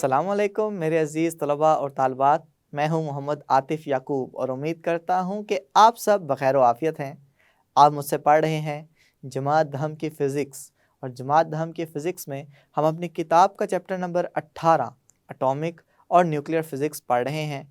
अस्सलामुअलैकुम मेरे अज़ीज़ तलबा और तालबात। मैं हूं मोहम्मद आतिफ़ याकूब और उम्मीद करता हूं कि आप सब बख़ैर व आफ़ियत हैं। आप मुझसे पढ़ रहे हैं जमात दहम की फ़िज़िक्स, और जमात दहम की फ़िज़िक्स में हम अपनी किताब का चैप्टर नंबर 18 एटॉमिक और न्यूक्लियर फ़िज़िक्स पढ़ रहे हैं।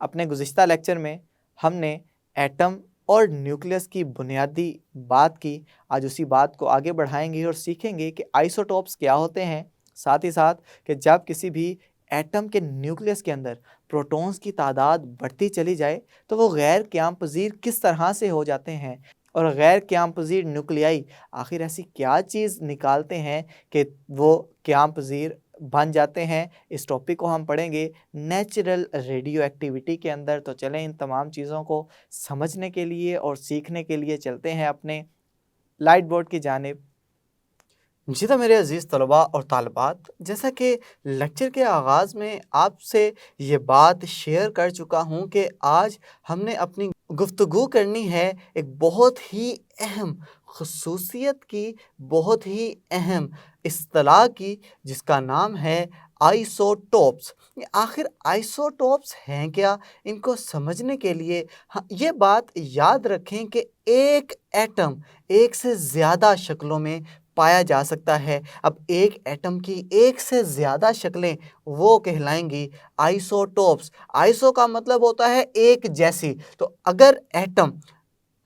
अपने गुज़िश्ता लेक्चर में हमने एटम और न्यूक्लियस की बुनियादी बात की। आज उसी बात को आगे बढ़ाएंगे और सीखेंगे कि आइसोटोप्स क्या होते हैं, साथ ही साथ कि जब किसी भी एटम के न्यूक्लियस के अंदर प्रोटॉन्स की तादाद बढ़ती चली जाए तो वो गैर क़याम पज़ीर किस तरह से हो जाते हैं, और गैर क़याम पज़ीर न्यूक्लियाई आखिर ऐसी क्या चीज़ निकालते हैं कि वो क़याम पज़ीर बन जाते हैं। इस टॉपिक को हम पढ़ेंगे नेचुरल रेडियो एक्टिविटी के अंदर। तो चलें इन तमाम चीज़ों को समझने के लिए और सीखने के लिए चलते हैं अपने लाइट बोर्ड की जानिब। जी तो मेरे अज़ीज़ तलबा और तालबात, जैसा कि लेक्चर के आगाज़ में आपसे ये बात शेयर कर चुका हूँ कि आज हमने अपनी गुफ्तगू करनी है एक बहुत ही अहम ख़ुसूसियत की, बहुत ही अहम इस्तिलाह की, जिसका नाम है आइसोटोप्स। ये आखिर आइसोटोप्स हैं क्या? इनको समझने के लिए ये बात याद रखें कि एक एटम एक से ज़्यादा शक्लों में पाया जा सकता है। अब एक एटम की एक से ज़्यादा शक्लें वो कहलाएंगी आइसोटोप्स। आइसो का मतलब होता है एक जैसी। तो अगर एटम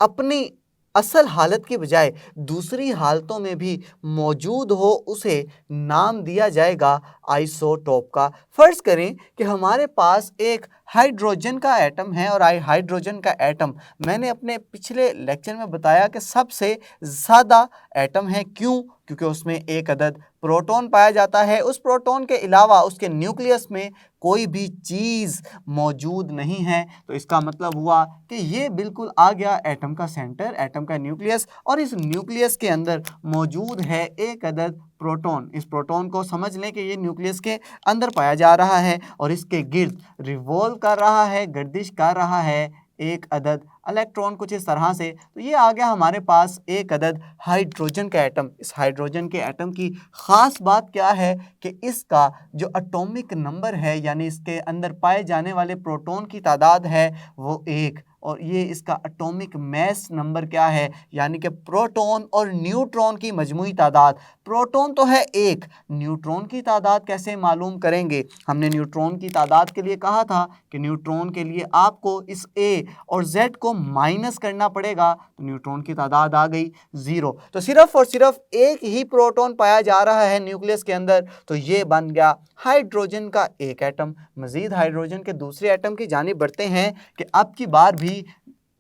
अपनी असल हालत की बजाय दूसरी हालतों में भी मौजूद हो, उसे नाम दिया जाएगा आइसोटोप का। फ़र्ज़ करें कि हमारे पास एक हाइड्रोजन का एटम है, और हाइड्रोजन का एटम मैंने अपने पिछले लेक्चर में बताया कि सबसे ज़्यादा एटम है। क्यों? क्योंकि उसमें एक अदद प्रोटॉन पाया जाता है। उस प्रोटॉन के अलावा उसके न्यूक्लियस में कोई भी चीज़ मौजूद नहीं है। तो इसका मतलब हुआ कि ये बिल्कुल आ गया एटम का सेंटर, एटम का न्यूक्लियस, और इस न्यूक्लियस के अंदर मौजूद है एक अदद प्रोटॉन। इस प्रोटॉन को समझ लें कि ये न्यूक्लियस के अंदर पाया जा रहा है और इसके गिर्द रिवॉल्व कर रहा है, गर्दिश कर रहा है एक अदद इलेक्ट्रॉन, कुछ इस तरह से। तो ये आ गया हमारे पास एक अदद हाइड्रोजन का एटम। इस हाइड्रोजन के एटम की ख़ास बात क्या है कि इसका जो एटॉमिक नंबर है, यानी इसके अंदर पाए जाने वाले प्रोटॉन की तादाद है वो एक, और ये इसका एटॉमिक मैस नंबर क्या है, यानी कि प्रोटॉन और न्यूट्रॉन की मजमूई तादाद। प्रोटॉन तो है एक, न्यूट्रॉन की तादाद कैसे मालूम करेंगे? हमने न्यूट्रॉन की तादाद के लिए कहा था कि न्यूट्रॉन के लिए आपको इस ए और जेड को माइनस करना पड़ेगा। तो न्यूट्रॉन की तादाद आ गई 0। तो सिर्फ और सिर्फ एक ही प्रोटॉन पाया जा रहा है न्यूक्लियस के अंदर, तो ये बन गया हाइड्रोजन का एक एटम। मज़ीद हाइड्रोजन के दूसरे एटम की जानिब बढ़ते हैं कि अब की बार भी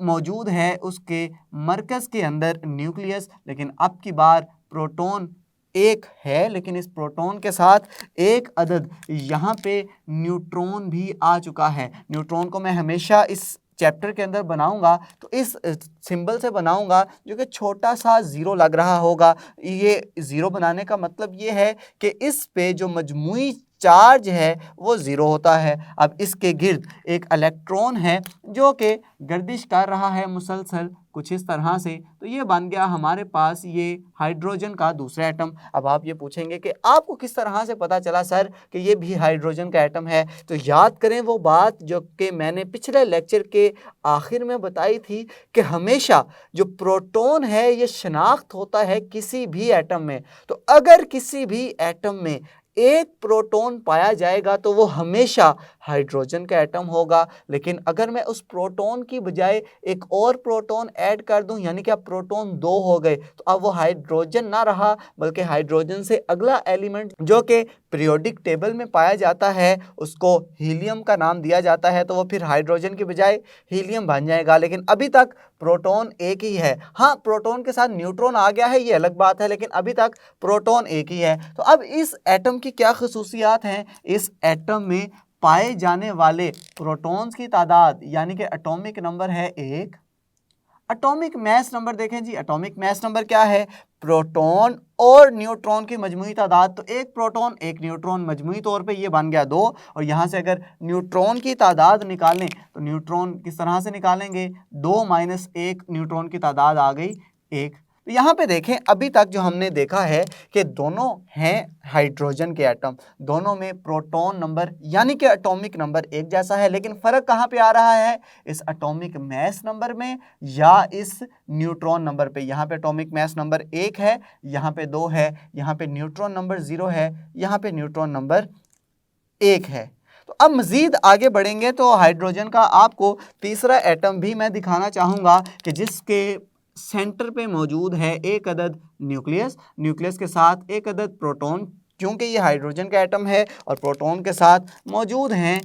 मौजूद है उसके मरकज़ के अंदर न्यूक्लियस, लेकिन अब की बार प्रोटॉन एक है, लेकिन इस प्रोटॉन के साथ एक अदद यहाँ पे न्यूट्रॉन भी आ चुका है। न्यूट्रॉन को मैं हमेशा इस चैप्टर के अंदर बनाऊंगा तो इस सिंबल से बनाऊंगा, जो कि छोटा सा ज़ीरो लग रहा होगा। ये ज़ीरो बनाने का मतलब ये है कि इस पे जो मजमूई चार्ज है वो ज़ीरो होता है। अब इसके गिर्द एक इलेक्ट्रॉन है जो कि गर्दिश कर रहा है मुसलसल, कुछ इस तरह से। तो ये बन गया हमारे पास ये हाइड्रोजन का दूसरा एटम। अब आप ये पूछेंगे कि आपको किस तरह से पता चला सर कि ये भी हाइड्रोजन का एटम है? तो याद करें वो बात जो कि मैंने पिछले लेक्चर के आखिर में बताई थी कि हमेशा जो प्रोटॉन है ये शनाख्त होता है किसी भी एटम में। तो अगर किसी भी एटम में एक प्रोटॉन पाया जाएगा तो वो हमेशा हाइड्रोजन का एटम होगा। लेकिन अगर मैं उस प्रोटॉन की बजाय एक और प्रोटॉन ऐड कर दूं, यानी कि अब प्रोटॉन 2 हो गए, तो अब वो हाइड्रोजन ना रहा, बल्कि हाइड्रोजन से अगला एलिमेंट जो कि पीरियोडिक टेबल में पाया जाता है उसको हीलियम का नाम दिया जाता है। तो वो फिर हाइड्रोजन की बजाय हीलियम बन जाएगा। लेकिन अभी तक प्रोटॉन एक ही है। हाँ, प्रोटॉन के साथ न्यूट्रॉन आ गया है, ये अलग बात है, लेकिन अभी तक प्रोटॉन एक ही है। तो अब इस एटम की क्या खसूसियात हैं? इस एटम में पाए जाने वाले प्रोटॉन्स की तादाद, यानी कि एटॉमिक नंबर है एक। एटॉमिक मैस नंबर देखें जी, एटॉमिक मैस नंबर क्या है? प्रोटॉन और न्यूट्रॉन की मजमूई तादाद। तो एक प्रोटॉन एक न्यूट्रॉन, मजमूई तौर पे ये बन गया 2। और यहाँ से अगर न्यूट्रॉन की तादाद निकालें तो न्यूट्रॉन किस तरह से निकालेंगे? 2 - 1 न्यूट्रॉन की तादाद आ गई 1। तो यहाँ पे देखें, अभी तक जो हमने देखा है कि दोनों हैं हाइड्रोजन के एटम, दोनों में प्रोटॉन नंबर यानी कि एटॉमिक नंबर एक जैसा है, लेकिन फ़र्क कहाँ पे आ रहा है, इस एटॉमिक मास नंबर में या इस न्यूट्रॉन नंबर पे। यहाँ पे एटॉमिक मास नंबर 1 है, यहाँ पे 2 है, यहाँ पे न्यूट्रॉन नंबर 0 है, यहाँ पे न्यूट्रॉन नंबर 1 है। तो अब मज़ीद आगे बढ़ेंगे तो हाइड्रोजन का आपको तीसरा एटम भी मैं दिखाना चाहूँगा कि जिसके सेंटर पे मौजूद है एक अदद न्यूक्लियस, न्यूक्लियस के साथ एक अदद प्रोटॉन, क्योंकि ये हाइड्रोजन का एटम है और प्रोटॉन के साथ मौजूद हैं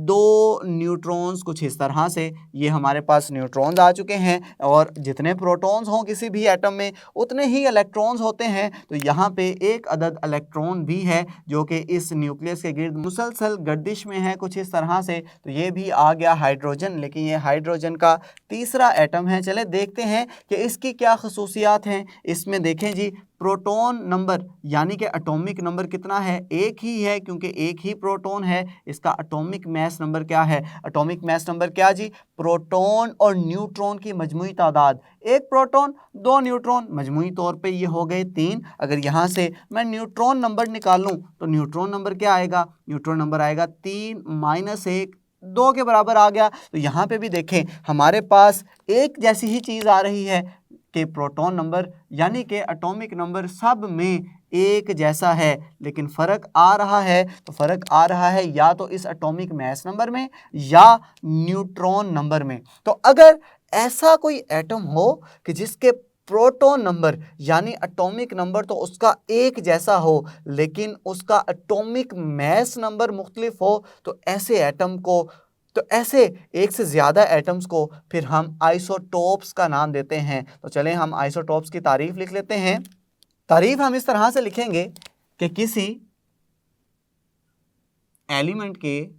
2 न्यूट्रॉन्स। कुछ इस तरह से ये हमारे पास न्यूट्रॉन्स आ चुके हैं और जितने प्रोटॉन्स हों किसी भी एटम में उतने ही इलेक्ट्रॉन्स होते हैं। तो यहाँ पे एक अदद इलेक्ट्रॉन भी है जो कि इस न्यूक्लियस के गिर्द मुसलसल गर्दिश में है कुछ इस तरह से। तो ये भी आ गया हाइड्रोजन, लेकिन ये हाइड्रोजन का तीसरा एटम है। चले देखते हैं कि इसकी क्या खसूसियात हैं। इसमें देखें जी, प्रोटॉन नंबर यानी कि एटॉमिक नंबर कितना है, एक ही है, क्योंकि एक ही प्रोटॉन है। इसका एटॉमिक मास नंबर क्या है, एटॉमिक मास नंबर क्या जी, प्रोटॉन और न्यूट्रॉन की मजमुई तादाद, एक प्रोटॉन 2 न्यूट्रॉन, मजमुई तौर पे ये हो गए 3। अगर यहाँ से मैं न्यूट्रॉन नंबर निकालूं तो न्यूट्रॉन नंबर क्या आएगा, न्यूट्रॉन नंबर आएगा 3 - 1, 2 के बराबर आ गया। तो यहाँ पे भी देखें हमारे पास एक जैसी ही चीज़ आ रही है कि प्रोटॉन नंबर यानी कि एटॉमिक नंबर सब में एक जैसा है, लेकिन फ़र्क आ रहा है। तो फ़र्क आ रहा है या तो इस एटॉमिक मास नंबर में या न्यूट्रॉन नंबर में। तो अगर ऐसा कोई एटम हो कि जिसके प्रोटॉन नंबर यानी एटॉमिक नंबर तो उसका एक जैसा हो, लेकिन उसका एटॉमिक मास नंबर मुख्तलिफ हो, तो ऐसे एटम को, तो ऐसे एक से ज़्यादा एटम्स को फिर हम आइसोटोप्स का नाम देते हैं। तो चलें हम आइसोटोप्स की तारीफ लिख लेते हैं। तारीफ हम इस तरह से लिखेंगे कि किसी एलिमेंट के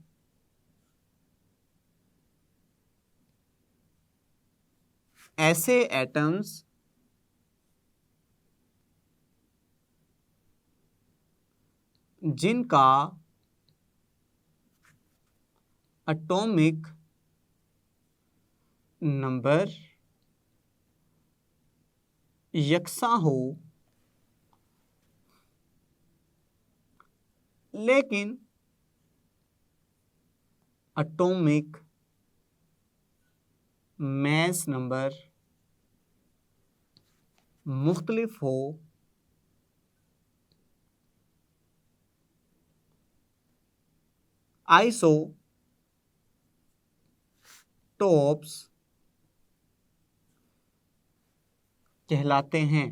ऐसे एटम्स जिनका एटॉमिक नंबर यकसा हो लेकिन एटॉमिक मास नंबर मुख्तलिफ हो, आइसोटोप्स कहलाते हैं।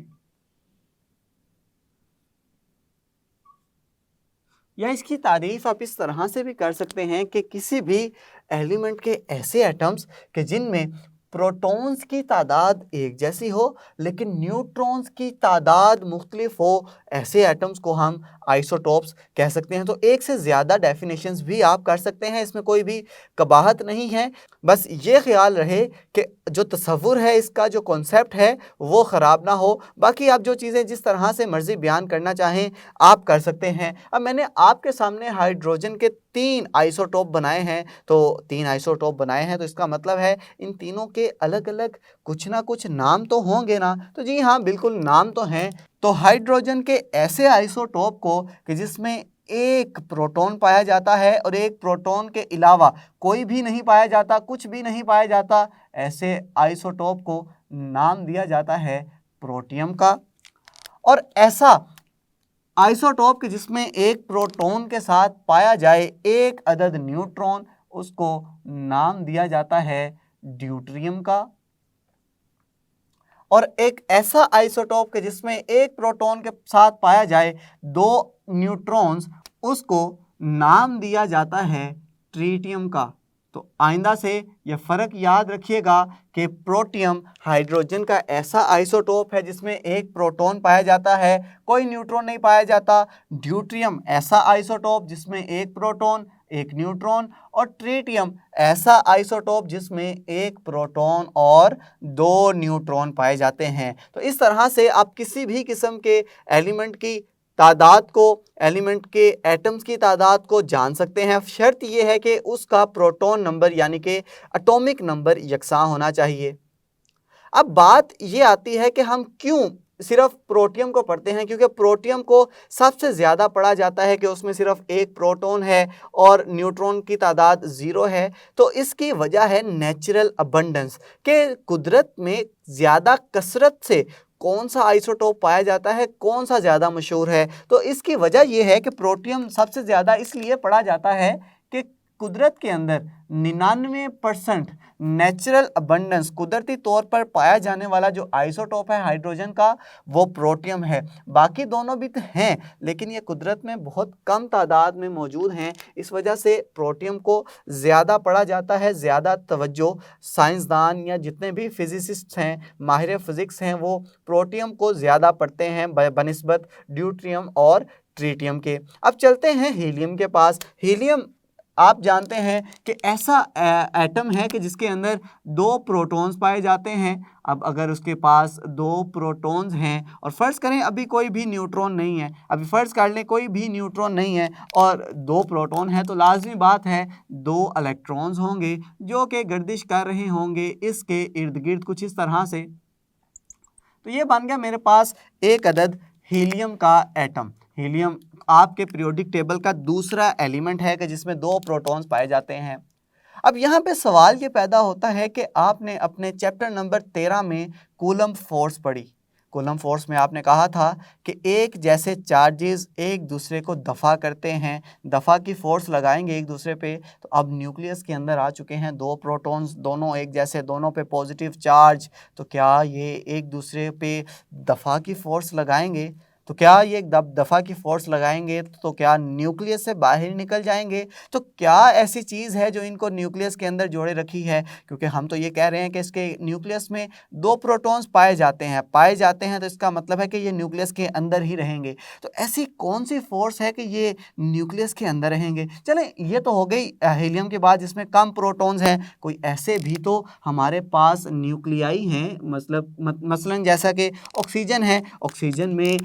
या इसकी तारीफ आप इस तरह से भी कर सकते हैं कि किसी भी एलिमेंट के ऐसे एटम्स कि जिनमें प्रोटॉन्स की तादाद एक जैसी हो लेकिन न्यूट्रॉन्स की तादाद मुख्तलिफ हो, ऐसे एटम्स को हम आइसोटोप्स कह सकते हैं। तो एक से ज़्यादा डेफिनेशंस भी आप कर सकते हैं, इसमें कोई भी कबाहत नहीं है। बस ये ख्याल रहे कि जो तसव्वुर है, इसका जो कॉन्सेप्ट है वो ख़राब ना हो। बाकी आप जो चीज़ें जिस तरह से मर्ज़ी बयान करना चाहें आप कर सकते हैं। अब मैंने आपके सामने हाइड्रोजन के 3 आइसोटोप बनाए हैं, तो 3 आइसोटोप बनाए हैं तो इसका मतलब है इन तीनों के अलग अलग कुछ ना कुछ नाम तो होंगे ना। तो जी हाँ, बिल्कुल नाम तो हैं। तो हाइड्रोजन के ऐसे आइसोटोप को कि जिसमें एक प्रोटॉन पाया जाता है और एक प्रोटॉन के अलावा कोई भी नहीं पाया जाता, कुछ भी नहीं पाया जाता, ऐसे आइसोटोप को नाम दिया जाता है प्रोटियम का। और ऐसा आइसोटोप के जिसमें एक प्रोटॉन के साथ पाया जाए एक अदद न्यूट्रॉन, उसको नाम दिया जाता है ड्यूटेरियम का। और एक ऐसा आइसोटोप के जिसमें एक प्रोटॉन के साथ पाया जाए 2 न्यूट्रॉन्स, उसको नाम दिया जाता है ट्रिटियम का। तो आइंदा से यह फ़र्क याद रखिएगा कि प्रोटियम हाइड्रोजन का ऐसा आइसोटोप है जिसमें एक प्रोटॉन पाया जाता है, कोई न्यूट्रॉन नहीं पाया जाता। ड्यूटेरियम ऐसा आइसोटोप जिसमें एक प्रोटॉन एक न्यूट्रॉन, और ट्रिटियम ऐसा आइसोटोप जिसमें एक प्रोटॉन और 2 न्यूट्रॉन पाए जाते हैं। तो इस तरह से आप किसी भी किस्म के एलिमेंट की तादाद को, एलिमेंट के एटम्स की तादाद को जान सकते हैं। शर्त यह है कि उसका प्रोटॉन नंबर यानी कि एटॉमिक नंबर यकसा होना चाहिए। अब बात ये आती है कि हम क्यों सिर्फ प्रोटियम को पढ़ते हैं, क्योंकि प्रोटियम को सबसे ज़्यादा पढ़ा जाता है कि उसमें सिर्फ एक प्रोटॉन है और न्यूट्रॉन की तादाद 0 है। तो इसकी वजह है नेचुरल अबंडेंस, के कुदरत में ज़्यादा कसरत से कौन सा आइसोटोप पाया जाता है, कौन सा ज़्यादा मशहूर है। तो इसकी वजह यह है कि प्रोटियम सबसे ज़्यादा इसलिए पढ़ा जाता है कि कुदरत के अंदर 99% नेचुरल अबंडेंस, कुदरती तौर पर पाया जाने वाला जो आइसोटोप है हाइड्रोजन का, वो प्रोटियम है। बाकी दोनों भी तो हैं, लेकिन ये कुदरत में बहुत कम तादाद में मौजूद हैं। इस वजह से प्रोटियम को ज़्यादा पढ़ा जाता है, ज़्यादा तवज्जो साइंसदान या जितने भी फिजिसिस्ट हैं, माहिर फिज़िक्स हैं, वो प्रोटियम को ज़्यादा पढ़ते हैं बनिस्बत ड्यूट्रियम और ट्रीटियम के। अब चलते हैं हीलियम के पास। हीलियम आप जानते हैं कि ऐसा एटम है कि जिसके अंदर 2 प्रोटॉन्स पाए जाते हैं। अब अगर उसके पास 2 प्रोटॉन्स हैं और फ़र्ज़ करें अभी कोई भी न्यूट्रॉन नहीं है, अभी फ़र्ज़ कर लें कोई भी न्यूट्रॉन नहीं है और 2 प्रोटॉन हैं, तो लाजमी बात है 2 इलेक्ट्रॉन्स होंगे जो कि गर्दिश कर रहे होंगे इसके इर्द गिर्द कुछ इस तरह से। तो ये बन गया मेरे पास एक अदद हीलियम का एटम। हीलियम आपके पीरियोडिक टेबल का दूसरा एलिमेंट है कि जिसमें 2 प्रोटॉन्स पाए जाते हैं। अब यहाँ पे सवाल ये पैदा होता है कि आपने अपने चैप्टर नंबर 13 में कूलम्ब फोर्स पढ़ी। कूलम्ब फोर्स में आपने कहा था कि एक जैसे चार्जेस एक दूसरे को दफ़ा करते हैं, दफ़ा की फोर्स लगाएंगे एक दूसरे पे। तो अब न्यूक्लियस के अंदर आ चुके हैं 2 प्रोटॉन्स, दोनों एक जैसे, दोनों पे पॉजिटिव चार्ज। तो क्या ये एक दूसरे पे दफ़ा की फोर्स लगाएंगे? तो क्या ये दफ़ा की फोर्स लगाएंगे तो क्या न्यूक्लियस से बाहर निकल जाएंगे? तो क्या ऐसी चीज़ है जो इनको न्यूक्लियस के अंदर जोड़े रखी है? क्योंकि हम तो ये कह रहे हैं कि इसके न्यूक्लियस में 2 प्रोटॉन्स पाए जाते हैं, तो इसका मतलब है कि ये न्यूक्लियस के अंदर ही रहेंगे। तो ऐसी कौन सी फोर्स है कि ये न्यूक्लियस के अंदर रहेंगे? चलें, ये तो हो गई हीलियम के बाद जिसमें कम प्रोटॉन्स हैं। कोई ऐसे भी तो हमारे पास न्यूक्लियाई हैं, मसलन जैसा कि ऑक्सीजन है। ऑक्सीजन में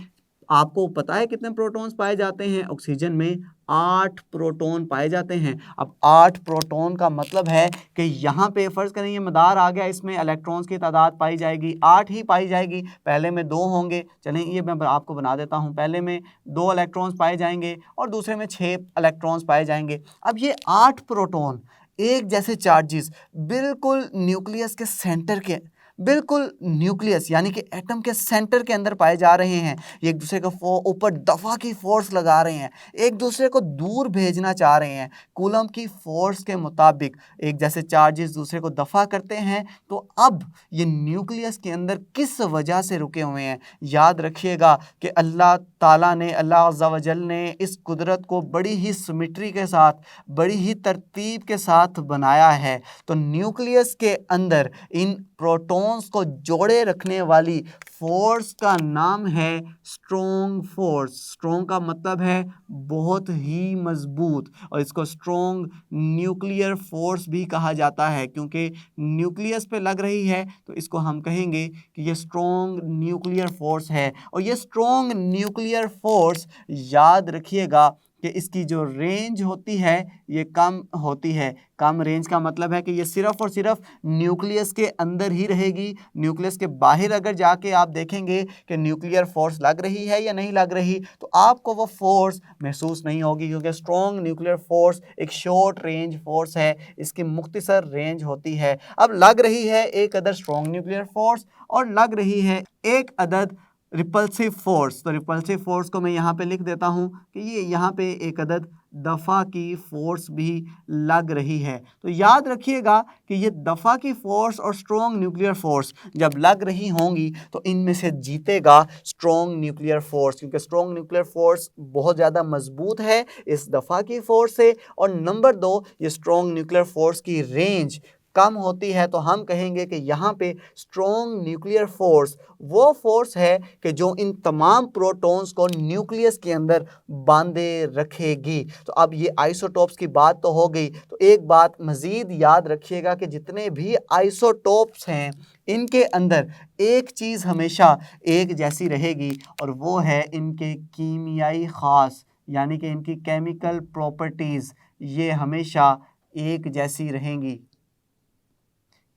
आपको पता है कितने प्रोटॉन्स पाए जाते हैं? ऑक्सीजन में 8 प्रोटॉन पाए जाते हैं। अब 8 प्रोटॉन का मतलब है कि यहाँ पे फ़र्ज़ करें ये मदार आ गया, इसमें इलेक्ट्रॉन्स की तादाद पाई जाएगी 8 ही पाई जाएगी। पहले में 2 होंगे, चलें ये मैं आपको बना देता हूँ। पहले में 2 इलेक्ट्रॉन्स पाए जाएंगे और दूसरे में 6 इलेक्ट्रॉन्स पाए जाएंगे। अब ये 8 प्रोटॉन एक जैसे चार्जेस बिल्कुल न्यूक्लियस के सेंटर के, बिल्कुल न्यूक्लियस यानी कि एटम के सेंटर के अंदर पाए जा रहे हैं। ये एक दूसरे को ऊपर दफ़ा की फोर्स लगा रहे हैं, एक दूसरे को दूर भेजना चाह रहे हैं। कूलम्ब की फोर्स के मुताबिक एक जैसे चार्जेस दूसरे को दफ़ा करते हैं। तो अब ये न्यूक्लियस के अंदर किस वजह से रुके हुए हैं? याद रखिएगा कि अल्लाह ताला ने, अल्लाह अज़्ज़ा व जल ने इस कुदरत को बड़ी ही सिमेट्री के साथ, बड़ी ही तरतीब के साथ बनाया है। तो न्यूक्लियस के अंदर इन प्रोटॉन्स को जोड़े रखने वाली फोर्स का नाम है स्ट्रॉन्ग फोर्स। स्ट्रॉन्ग का मतलब है बहुत ही मजबूत, और इसको स्ट्रॉन्ग न्यूक्लियर फोर्स भी कहा जाता है, क्योंकि न्यूक्लियस पे लग रही है तो इसको हम कहेंगे कि ये स्ट्रॉन्ग न्यूक्लियर फोर्स है। और ये स्ट्रॉन्ग न्यूक्लियर फोर्स याद रखिएगा कि इसकी जो रेंज होती है ये कम होती है। कम रेंज का मतलब है कि ये सिर्फ़ और सिर्फ न्यूक्लियस के अंदर ही रहेगी। न्यूक्लियस के बाहर अगर जाके आप देखेंगे कि न्यूक्लियर फोर्स लग रही है या नहीं लग रही, तो आपको वो फोर्स महसूस नहीं होगी, क्योंकि स्ट्रॉन्ग न्यूक्लियर फोर्स एक शॉर्ट रेंज फोर्स है, इसकी मुख्तसर रेंज होती है। अब लग रही है एक अदद स्ट्रॉन्ग न्यूक्लियर फोर्स और लग रही है एक अदद रिपल्सिव फोर्स। तो रिपल्सिव फोर्स को मैं यहाँ पे लिख देता हूँ कि ये यहाँ पे एक अदद दफ़ा की फ़ोर्स भी लग रही है। तो याद रखिएगा कि ये दफ़ा की फ़ोर्स और स्ट्रॉन्ग न्यूक्लियर फ़ोर्स जब लग रही होंगी तो इनमें से जीतेगा स्ट्रॉन्ग न्यूक्लियर फ़ोर्स, क्योंकि स्ट्रॉन्ग न्यूक्लियर फ़ोर्स बहुत ज़्यादा मजबूत है इस दफ़ा की फ़ोर्स से। और नंबर 2, ये स्ट्रॉन्ग न्यूक्लियर फ़ोर्स की रेंज कम होती है। तो हम कहेंगे कि यहाँ पे स्ट्रॉन्ग न्यूक्लियर फोर्स वो फोर्स है कि जो इन तमाम प्रोटॉन्स को न्यूक्लियस के अंदर बांधे रखेगी। तो अब ये आइसोटोप्स की बात तो हो गई, तो एक बात मज़ीद याद रखिएगा कि जितने भी आइसोटोप्स हैं इनके अंदर एक चीज़ हमेशा एक जैसी रहेगी, और वो है इनके कीमियाई ख़ास, यानी कि इनकी केमिकल प्रॉपर्टीज़ ये हमेशा एक जैसी रहेंगी।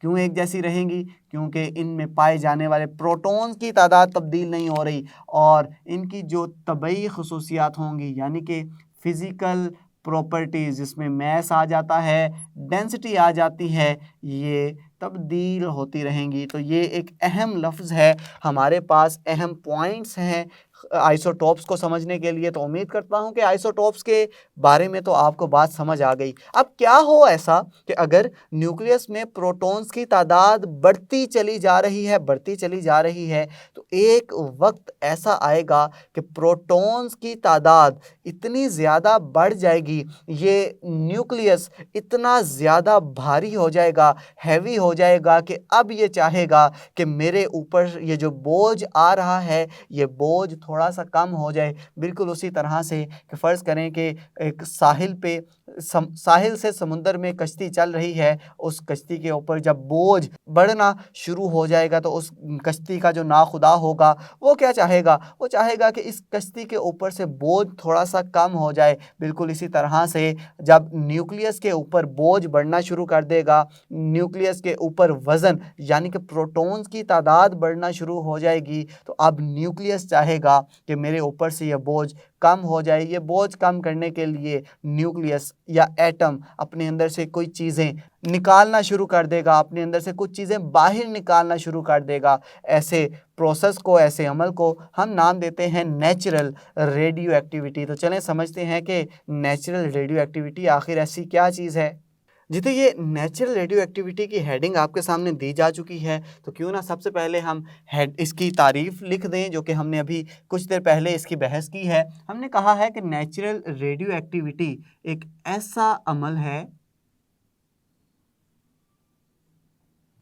क्यों एक जैसी रहेंगी? क्योंकि इनमें पाए जाने वाले प्रोटॉन्स की तादाद तब्दील नहीं हो रही और इनकी जो तबई खसूसियात होंगी यानी कि फ़िज़िकल प्रॉपर्टीज़ जिसमें मैस आ जाता है, डेंसिटी आ जाती है, ये तब्दील होती रहेंगी। तो ये एक अहम लफ्ज़ है, हमारे पास अहम पॉइंट्स हैं आइसोटोप्स को समझने के लिए। तो उम्मीद करता हूँ कि आइसोटोप्स के बारे में तो आपको बात समझ आ गई। अब क्या हो ऐसा कि अगर न्यूक्लियस में प्रोटॉन्स की तादाद बढ़ती चली जा रही है तो एक वक्त ऐसा आएगा कि प्रोटॉन्स की तादाद इतनी ज़्यादा बढ़ जाएगी, ये न्यूक्लियस इतना ज़्यादा भारी हो जाएगा, हैवी हो जाएगा कि अब ये चाहेगा कि मेरे ऊपर ये जो बोझ आ रहा है ये बोझ थोड़ा सा कम हो जाए। बिल्कुल उसी तरह से कि फ़र्ज़ करें कि एक साहिल से समुंदर में कश्ती चल रही है, उस कश्ती के ऊपर जब बोझ बढ़ना शुरू हो जाएगा तो उस कश्ती का जो नाखुदा होगा वो क्या चाहेगा? वो चाहेगा कि इस कश्ती के ऊपर से बोझ थोड़ा सा कम हो जाए। बिल्कुल इसी तरह से जब न्यूक्लियस के ऊपर बोझ बढ़ना शुरू कर देगा, न्यूक्लियस के ऊपर वज़न यानी कि प्रोटॉन्स की तादाद बढ़ना शुरू हो जाएगी, तो अब न्यूक्लियस चाहेगा कि मेरे ऊपर से यह बोझ कम हो जाए। ये बोझ कम करने के लिए न्यूक्लियस या एटम अपने अंदर से कोई चीज़ें निकालना शुरू कर देगा, अपने अंदर से कुछ चीज़ें बाहर निकालना शुरू कर देगा। ऐसे प्रोसेस को, ऐसे अमल को हम नाम देते हैं नेचुरल रेडियो एक्टिविटी। तो चलें समझते हैं कि नेचुरल रेडियो एक्टिविटी आखिर ऐसी क्या चीज़ है। जितने ये नेचुरल रेडियो एक्टिविटी की हेडिंग आपके सामने दी जा चुकी है, तो क्यों ना सबसे पहले हम इसकी तारीफ़ लिख दें, जो कि हमने अभी कुछ देर पहले इसकी बहस की है। हमने कहा है कि नेचुरल रेडियो एक्टिविटी एक ऐसा अमल है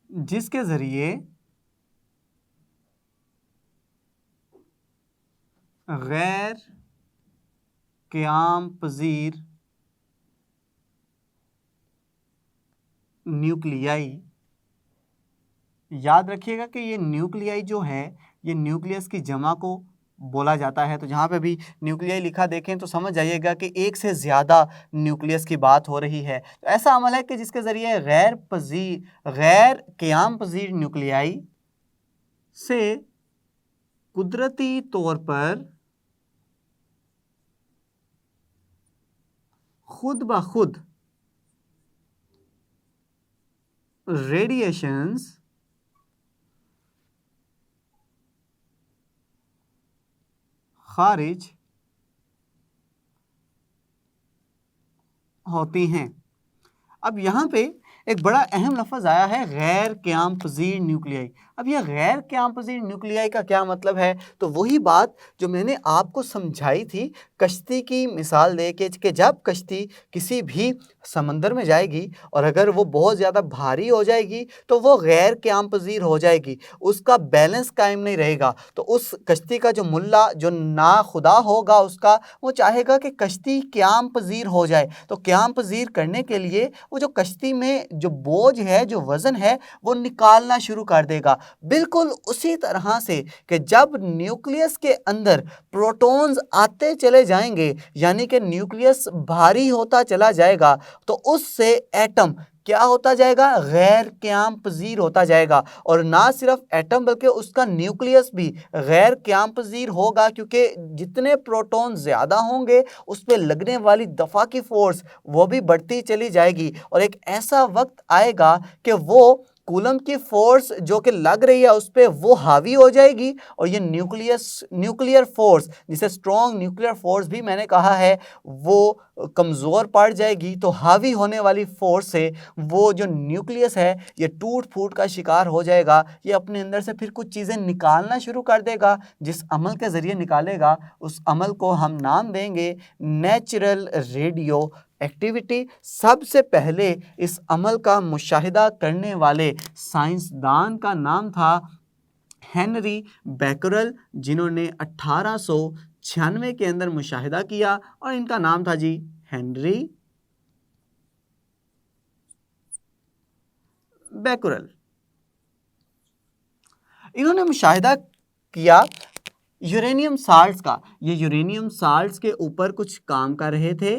जिसके ज़रिए गैर क़याम पज़ीर न्यूक्लियाई, याद रखिएगा कि ये न्यूक्लियाई जो है ये न्यूक्लियस की जमा को बोला जाता है। तो जहाँ पे भी न्यूक्लियाई लिखा देखें तो समझ जाइएगा कि एक से ज़्यादा न्यूक्लियस की बात हो रही है। तो ऐसा अमल है कि जिसके ज़रिए गैर क़याम पज़ीर न्यूक्लियाई से कुदरती तौर पर खुद ब खुद रेडिएशंस खारिज होती हैं। अब यहाँ पे एक बड़ा अहम लफ्ज़ आया है गैर क़याम पज़ीर न्यूक्लियाई। अब यह गैर क़याम पज़ीर न्यूक्लियाई का क्या मतलब है? तो वही बात जो मैंने आपको समझाई थी कश्ती की मिसाल दे के कि जब कश्ती किसी भी समंदर में जाएगी और अगर वो बहुत ज़्यादा भारी हो जाएगी तो वो गैर क़याम पज़ीर हो जाएगी, उसका बैलेंस कायम नहीं रहेगा। तो उस कश्ती का जो मुल्ला, जो नाखुदा होगा उसका, वो चाहेगा कि कश्ती क़याम पज़ीर हो जाए। तो क़याम पज़ीर करने के लिए वो जो कश्ती में जो बोझ है, जो वज़न है, वो निकालना शुरू कर देगा। बिल्कुल उसी तरह से कि जब न्यूक्लियस के अंदर प्रोटॉन्स आते चले जाएंगे यानी कि न्यूक्लियस भारी होता चला जाएगा तो उससे एटम क्या होता जाएगा? गैर क़याम पज़ीर होता जाएगा। और ना सिर्फ एटम बल्कि उसका न्यूक्लियस भी गैर क़याम पज़ीर होगा, क्योंकि जितने प्रोटॉन ज़्यादा होंगे उस पर लगने वाली दफ़ा की फ़ोर्स वो भी बढ़ती चली जाएगी और एक ऐसा वक्त आएगा कि वो कूलम की फ़ोर्स जो कि लग रही है उस पर वो हावी हो जाएगी और ये न्यूक्लियर फ़ोर्स, जिसे स्ट्रॉन्ग न्यूक्लियर फ़ोर्स भी मैंने कहा है, वो कमज़ोर पड़ जाएगी। तो हावी होने वाली फ़ोर्स से वो जो न्यूक्लियस है ये टूट फूट का शिकार हो जाएगा। ये अपने अंदर से फिर कुछ चीज़ें निकालना शुरू कर देगा। जिस अमल के ज़रिए निकालेगा उस अमल को हम नाम देंगे नेचुरल रेडियो एक्टिविटी। सबसे पहले इस अमल का मुशाहिदा करने वाले साइंसदान का नाम था हेनरी बैकरल, जिन्होंने 1896 के अंदर मुशाहिदा किया और इनका नाम था जी हेनरी बैकरल। इन्होंने मुशाहिदा किया यूरेनियम साल्ट्स का। ये यूरेनियम साल्ट्स के ऊपर कुछ काम कर रहे थे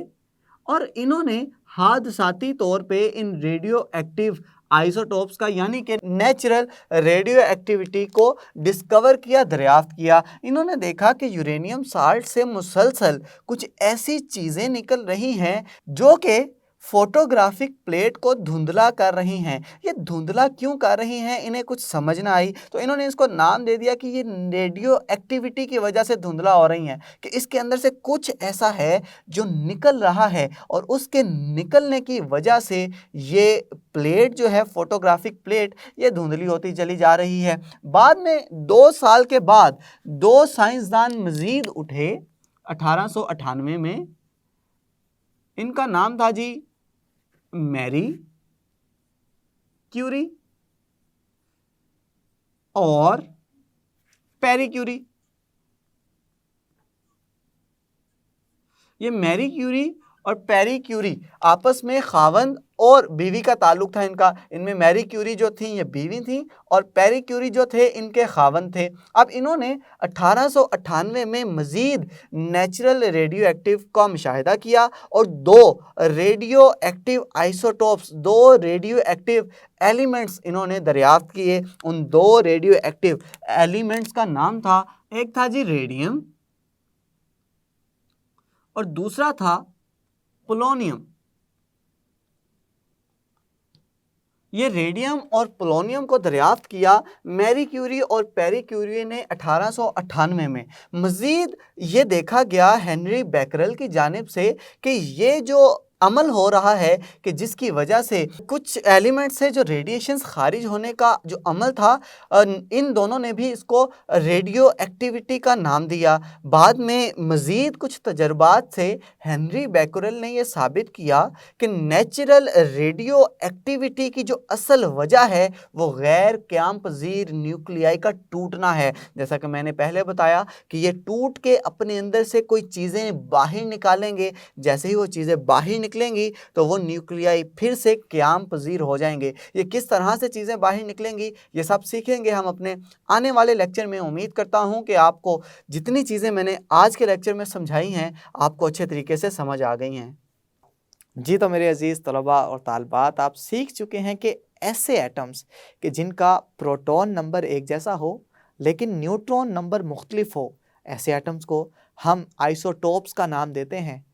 और इन्होंने हादसाती तौर पे इन रेडियो एक्टिव आइसोटोप्स का यानी कि नेचुरल रेडियो एक्टिविटी को डिस्कवर किया, दरियाफ्त किया। इन्होंने देखा कि यूरेनियम साल्ट से मुसलसल कुछ ऐसी चीज़ें निकल रही हैं जो कि फोटोग्राफिक प्लेट को धुंधला कर रही हैं। ये धुंधला क्यों कर रही हैं, इन्हें कुछ समझ ना आई तो इन्होंने इसको नाम दे दिया कि ये रेडियो एक्टिविटी की वजह से धुंधला हो रही हैं, कि इसके अंदर से कुछ ऐसा है जो निकल रहा है और उसके निकलने की वजह से ये प्लेट जो है, फोटोग्राफिक प्लेट, ये धुंधली होती चली जा रही है। बाद में 2 साल के बाद 2 साइंसदान मजीद उठे 1898 में। इनका नाम था जी मैरी क्यूरी और पेरी क्यूरी। ये मैरी क्यूरी और पेरी क्यूरी आपस में खावंद और बीवी का ताल्लुक था इनका। इनमें मैरी क्यूरी जो थी ये बीवी थी और पेरी क्यूरी जो थे इनके खावंद थे। अब इन्होंने 1898 में मज़ीद नेचुरल रेडियो एक्टिव का मुशाहिदा किया और 2 radio active isotopes, 2 radio active elements इन्होंने दरियाफ्त किए। उन 2 रेडियो एक्टिव एलिमेंट्स का नाम था, एक था जी रेडियम और दूसरा था पोलोनियम। ये रेडियम और पोलोनियम को दरियाफ्त किया मैरी क्यूरी और पेरी क्यूरी ने 1898 में। मज़ीद ये देखा गया हेनरी बैकरल की जानिब से कि ये जो अमल हो रहा है कि जिसकी वजह से कुछ एलिमेंट से जो रेडिएशंस खारिज होने का जो अमल था, इन दोनों ने भी इसको रेडियो एक्टिविटी का नाम दिया। बाद में मज़ीद कुछ तजर्बात से हेनरी बैकरल ने यह साबित किया कि नेचुरल रेडियो एक्टिविटी की जो असल वजह है वो गैर क़याम पज़ीर न्यूक्लियाई का टूटना है। जैसा कि मैंने पहले बताया कि ये टूट के अपने अंदर से कोई चीज़ें बाहर निकालेंगे, जैसे ही वो चीज़ें बाहर निकलेंगी तो वो न्यूक्लियाई फिर से क़याम पज़ीर हो जाएंगे। ये किस तरह से चीज़ें बाहर निकलेंगी ये सब सीखेंगे हम अपने आने वाले लेक्चर में। उम्मीद करता हूँ कि आपको जितनी चीज़ें मैंने आज के लेक्चर में समझाई हैं आपको अच्छे तरीके से समझ आ गई हैं। जी तो मेरे अजीज़ तलबा और तालबात, आप सीख चुके हैं कि ऐसे एटम्स कि जिनका प्रोटॉन नंबर एक जैसा हो लेकिन न्यूट्रॉन नंबर मुख्तलिफ हो, ऐसे एटम्स को हम आइसोटोप्स का नाम देते हैं।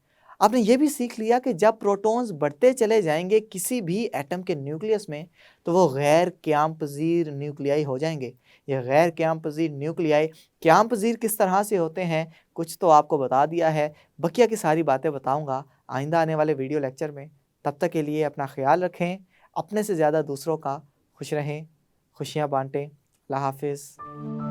आपने ये भी सीख लिया कि जब प्रोटॉन्स बढ़ते चले जाएंगे किसी भी एटम के न्यूक्लियस में तो वो गैर क़याम पज़ीर न्यूक्लियाई हो जाएंगे। ये गैर क़याम पज़ीर न्यूक्लियाई क़याम पज़ीर किस तरह से होते हैं कुछ तो आपको बता दिया है, बकिया की सारी बातें बताऊंगा आइंदा आने वाले वीडियो लेक्चर में। तब तक के लिए अपना ख्याल रखें, अपने से ज़्यादा दूसरों का खुश रहें, खुशियाँ बांटें। अल्लाह हाफ़िज़।